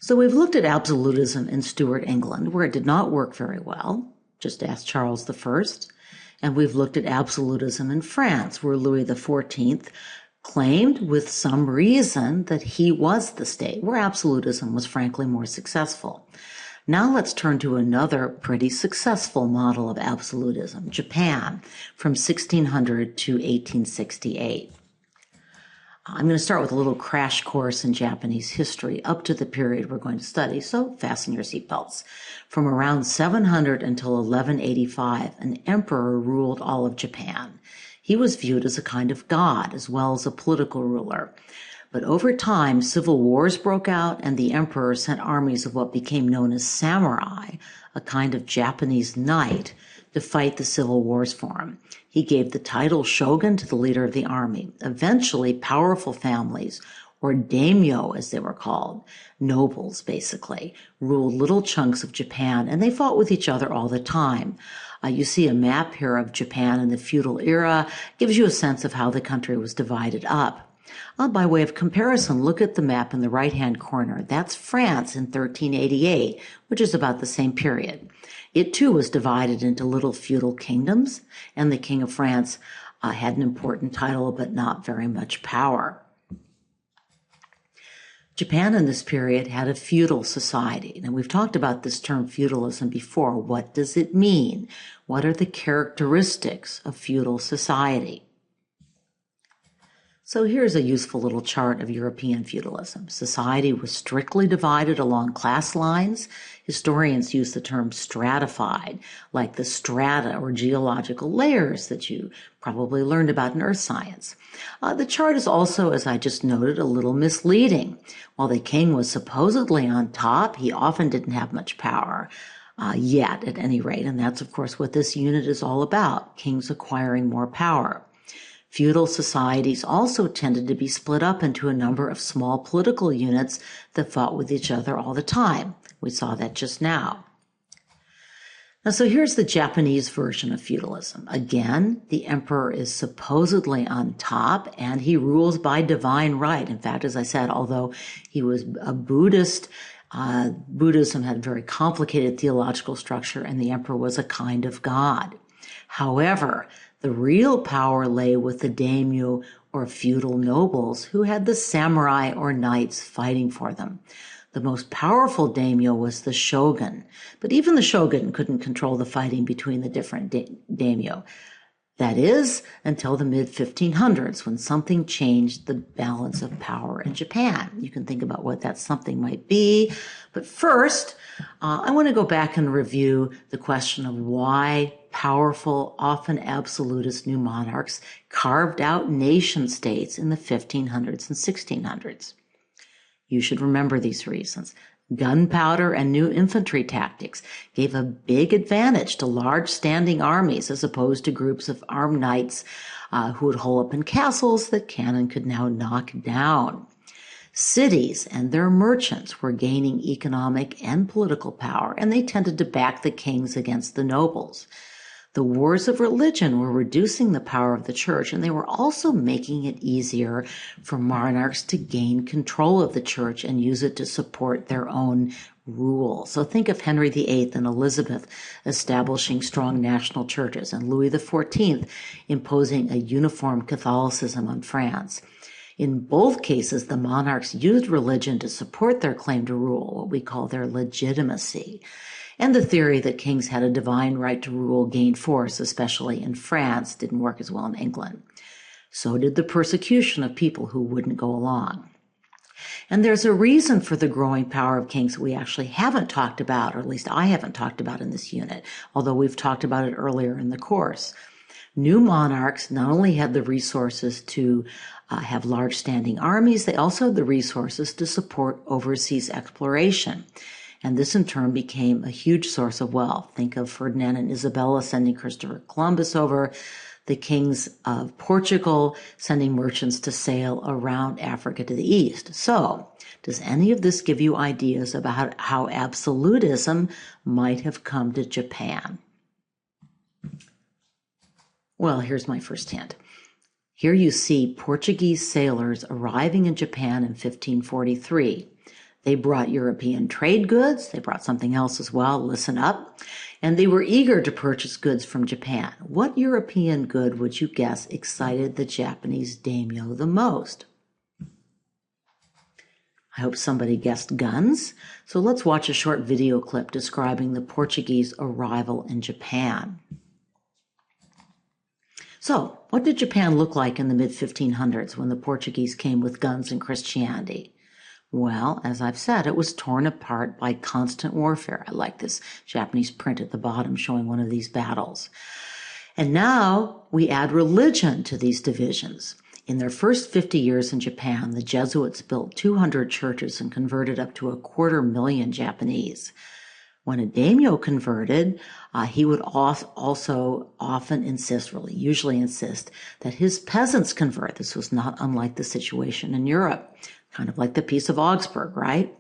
So we've looked at absolutism in Stuart England, where it did not work very well. Just ask Charles I. And we've looked at absolutism in France, where Louis XIV claimed with some reason that he was the state, where absolutism was frankly more successful. Now let's turn to another pretty successful model of absolutism, Japan, from 1600 to 1868. I'm going to start with a little crash course in Japanese history up to the period we're going to study, so fasten your seatbelts. From around 700 until 1185, an emperor ruled all of Japan. He was viewed as a kind of god as well as a political ruler. But over time, civil wars broke out, and the emperor sent armies of what became known as samurai, a kind of Japanese knight, to fight the civil wars for him. He gave the title shogun to the leader of the army. Eventually, powerful families, or daimyo as they were called, nobles basically, ruled little chunks of Japan, and they fought with each other all the time. You see a map here of Japan in the feudal era, gives you a sense of how the country was divided up. By way of comparison, look at the map in the right-hand corner. That's France in 1388, which is about the same period. It too was divided into little feudal kingdoms, and the King of France had an important title but not very much power. Japan in this period had a feudal society. Now, we've talked about this term feudalism before. What does it mean? What are the characteristics of feudal society? So here's a useful little chart of European feudalism. Society was strictly divided along class lines. Historians use the term stratified, like the strata or geological layers that you probably learned about in earth science. The chart is also, as I just noted, a little misleading. While the king was supposedly on top, he often didn't have much power. Yet, at any rate, and that's of course what this unit is all about, kings acquiring more power. Feudal societies also tended to be split up into a number of small political units that fought with each other all the time. We saw that just now. Now, so here's the Japanese version of feudalism. Again, the emperor is supposedly on top, and he rules by divine right. In fact, as I said, although he was a Buddhist, Buddhism had a very complicated theological structure, and the emperor was a kind of god. However, the real power lay with the daimyo or feudal nobles who had the samurai or knights fighting for them. The most powerful daimyo was the shogun, but even the shogun couldn't control the fighting between the different daimyo. That is, until the mid-1500s, when something changed the balance of power in Japan. You can think about what that something might be. But first, I want to go back and review the question of why powerful, often absolutist new monarchs carved out nation states in the 1500s and 1600s. You should remember these reasons. Gunpowder and new infantry tactics gave a big advantage to large standing armies as opposed to groups of armed knights who would hole up in castles that cannon could now knock down. Cities and their merchants were gaining economic and political power, and they tended to back the kings against the nobles. The wars of religion were reducing the power of the church, and they were also making it easier for monarchs to gain control of the church and use it to support their own rule. So think of Henry VIII and Elizabeth establishing strong national churches, and Louis XIV imposing a uniform Catholicism on France. In both cases, the monarchs used religion to support their claim to rule, what we call their legitimacy. And the theory that kings had a divine right to rule gained force, especially in France, didn't work as well in England. So did the persecution of people who wouldn't go along. And there's a reason for the growing power of kings that we actually haven't talked about, or at least I haven't talked about in this unit, although we've talked about it earlier in the course. New monarchs not only had the resources to have large standing armies, they also had the resources to support overseas exploration. And this in turn became a huge source of wealth. Think of Ferdinand and Isabella sending Christopher Columbus over, the kings of Portugal sending merchants to sail around Africa to the east. So, does any of this give you ideas about how absolutism might have come to Japan? Well, here's my first hint. Here you see Portuguese sailors arriving in Japan in 1543. They brought European trade goods. They brought something else as well. Listen up. And they were eager to purchase goods from Japan. What European good would you guess excited the Japanese daimyo the most? I hope somebody guessed guns. So let's watch a short video clip describing the Portuguese arrival in Japan. So, what did Japan look like in the mid-1500s when the Portuguese came with guns and Christianity? Well, as I've said, it was torn apart by constant warfare. I like this Japanese print at the bottom showing one of these battles. And now we add religion to these divisions. In their first 50 years in Japan, the Jesuits built 200 churches and converted up to 250,000 Japanese. When a daimyo converted, he would also often usually insist that his peasants convert. This was not unlike the situation in Europe, kind of like the Peace of Augsburg, right?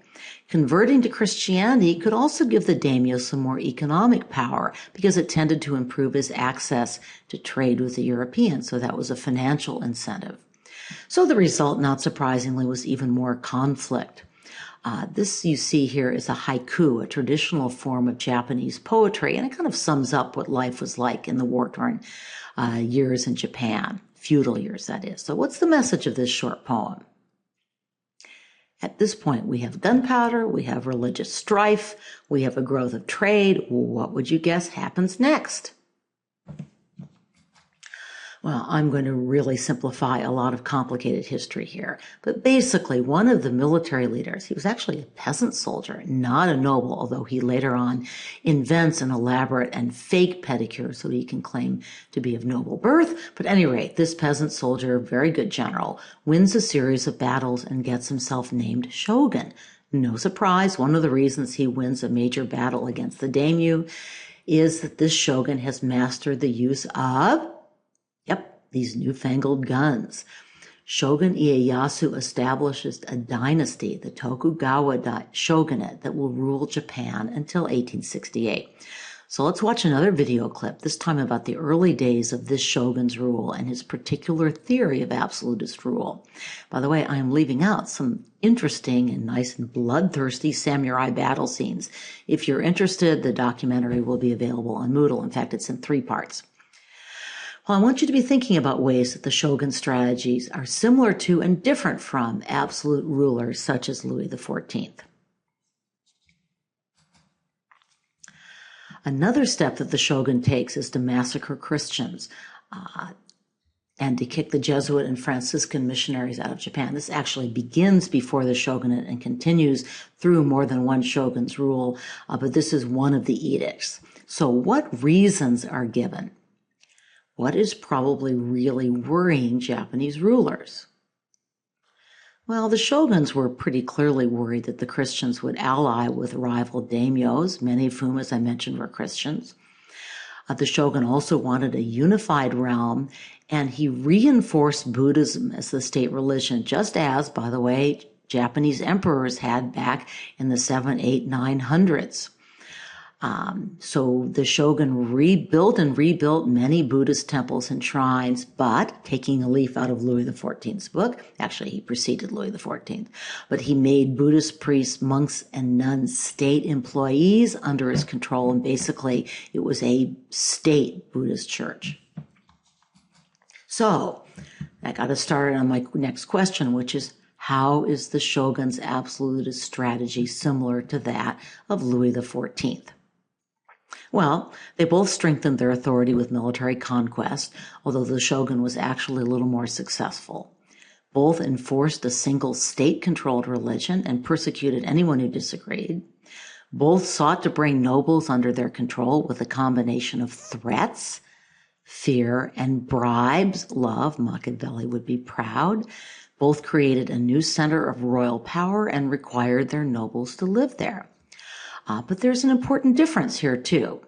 Converting to Christianity could also give the daimyo some more economic power because it tended to improve his access to trade with the Europeans, so that was a financial incentive. So the result, not surprisingly, was even more conflict. This you see here is a haiku, a traditional form of Japanese poetry, and it kind of sums up what life was like in the war-torn years in Japan, feudal years, that is. So what's the message of this short poem? At this point, we have gunpowder, we have religious strife, we have a growth of trade. What would you guess happens next? Well, I'm going to really simplify a lot of complicated history here. But basically, one of the military leaders, he was actually a peasant soldier, not a noble, although he later on invents an elaborate and fake pedicure so he can claim to be of noble birth. But at any rate, this peasant soldier, very good general, wins a series of battles and gets himself named shogun. No surprise, one of the reasons he wins a major battle against the daimyo is that this shogun has mastered the use of these newfangled guns. Shogun Ieyasu establishes a dynasty, the Tokugawa Shogunate, that will rule Japan until 1868. So let's watch another video clip, this time about the early days of this shogun's rule and his particular theory of absolutist rule. By the way, I am leaving out some interesting and nice and bloodthirsty samurai battle scenes. If you're interested, the documentary will be available on Moodle. In fact, it's in 3 parts. Well, I want you to be thinking about ways that the shogun strategies are similar to and different from absolute rulers such as Louis XIV. Another step that the shogun takes is to massacre Christians and to kick the Jesuit and Franciscan missionaries out of Japan. This actually begins before the shogunate and continues through more than one shogun's rule, but this is one of the edicts. So what reasons are given? What is probably really worrying Japanese rulers? Well, the shoguns were pretty clearly worried that the Christians would ally with rival daimyos, many of whom, as I mentioned, were Christians. The shogun also wanted a unified realm, and he reinforced Buddhism as the state religion, just as, by the way, Japanese emperors had back in the 700s, 800s, 900s. So the shogun rebuilt many Buddhist temples and shrines, but taking a leaf out of Louis XIV's book, actually he preceded Louis XIV, but he made Buddhist priests, monks, and nuns state employees under his control, and basically it was a state Buddhist church. So that got us started on my next question, which is, how is the shogun's absolutist strategy similar to that of Louis XIV? Well, they both strengthened their authority with military conquest, although the shogun was actually a little more successful. Both enforced a single state-controlled religion and persecuted anyone who disagreed. Both sought to bring nobles under their control with a combination of threats, fear, and bribes. Love, Machiavelli would be proud. Both created a new center of royal power and required their nobles to live there. But there's an important difference here, too.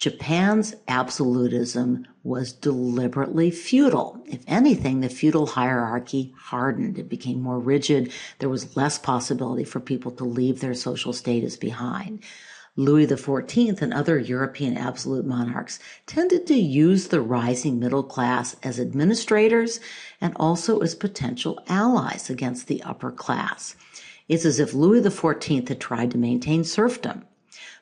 Japan's absolutism was deliberately feudal. If anything, the feudal hierarchy hardened. It became more rigid. There was less possibility for people to leave their social status behind. Louis XIV and other European absolute monarchs tended to use the rising middle class as administrators and also as potential allies against the upper class. It's as if Louis XIV had tried to maintain serfdom.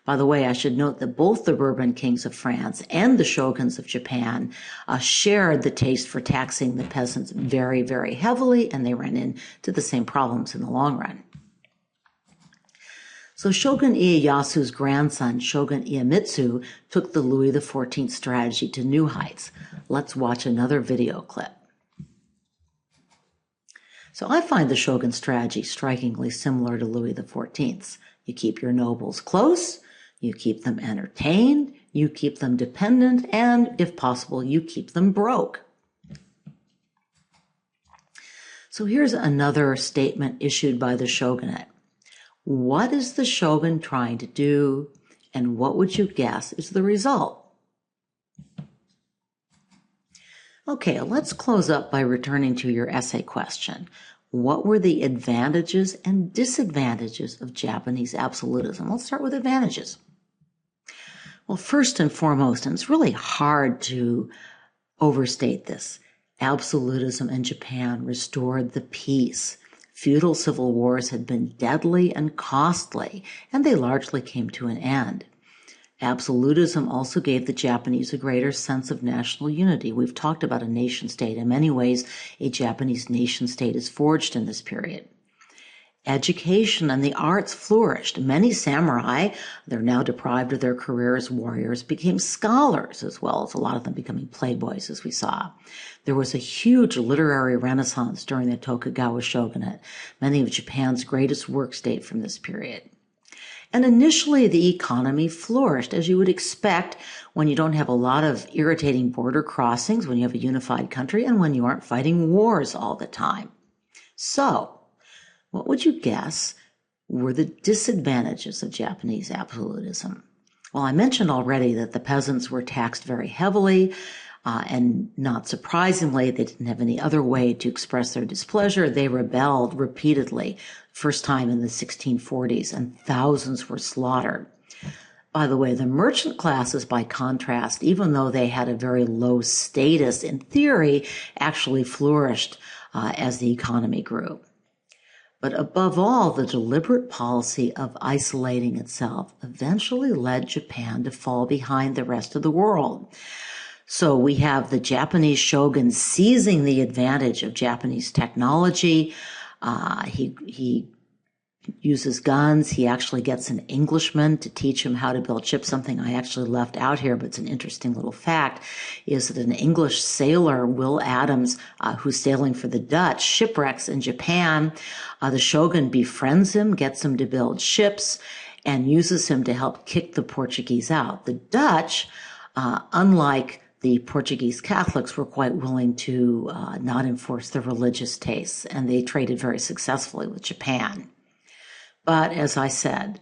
By the way, I should note that both the Bourbon kings of France and the shoguns of Japan shared the taste for taxing the peasants very, very heavily, and they ran into the same problems in the long run. So Shogun Ieyasu's grandson, Shogun Iemitsu, took the Louis XIV strategy to new heights. Let's watch another video clip. So I find the Shogun strategy strikingly similar to Louis XIV's. You keep your nobles close, you keep them entertained, you keep them dependent, and, if possible, you keep them broke. So here's another statement issued by the shogunate. What is the shogun trying to do, and what would you guess is the result? Okay, let's close up by returning to your essay question. What were the advantages and disadvantages of Japanese absolutism? Let's start with advantages. Well, first and foremost, and it's really hard to overstate this, absolutism in Japan restored the peace. Feudal civil wars had been deadly and costly, and they largely came to an end. Absolutism also gave the Japanese a greater sense of national unity. We've talked about a nation state. In many ways, a Japanese nation state is forged in this period. Education and the arts flourished. Many samurai, they're now deprived of their career as warriors, became scholars, as well as a lot of them becoming playboys, as we saw. There was a huge literary renaissance during the Tokugawa Shogunate. Many of Japan's greatest works date from this period. And initially, the economy flourished, as you would expect when you don't have a lot of irritating border crossings, when you have a unified country, and when you aren't fighting wars all the time. So, what would you guess were the disadvantages of Japanese absolutism? Well, I mentioned already that the peasants were taxed very heavily, and not surprisingly, they didn't have any other way to express their displeasure. They rebelled repeatedly, first time in the 1640s, and thousands were slaughtered. By the way, the merchant classes, by contrast, even though they had a very low status in theory, actually flourished as the economy grew. But above all, the deliberate policy of isolating itself eventually led Japan to fall behind the rest of the world. So we have the Japanese shogun seizing the advantage of Japanese technology. He uses guns. He actually gets an Englishman to teach him how to build ships. Something I actually left out here, but it's an interesting little fact, is that an English sailor, Will Adams, who's sailing for the Dutch, shipwrecks in Japan. The shogun befriends him, gets him to build ships, and uses him to help kick the Portuguese out. The Dutch, unlike the Portuguese Catholics, were quite willing to not enforce their religious tastes, and they traded very successfully with Japan. But as I said,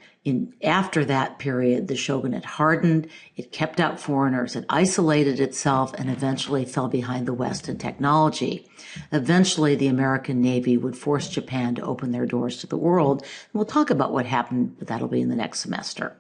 after that period, the shogunate hardened, it kept out foreigners, it isolated itself, and eventually fell behind the West in technology. Eventually, the American Navy would force Japan to open their doors to the world. And we'll talk about what happened, but that'll be in the next semester.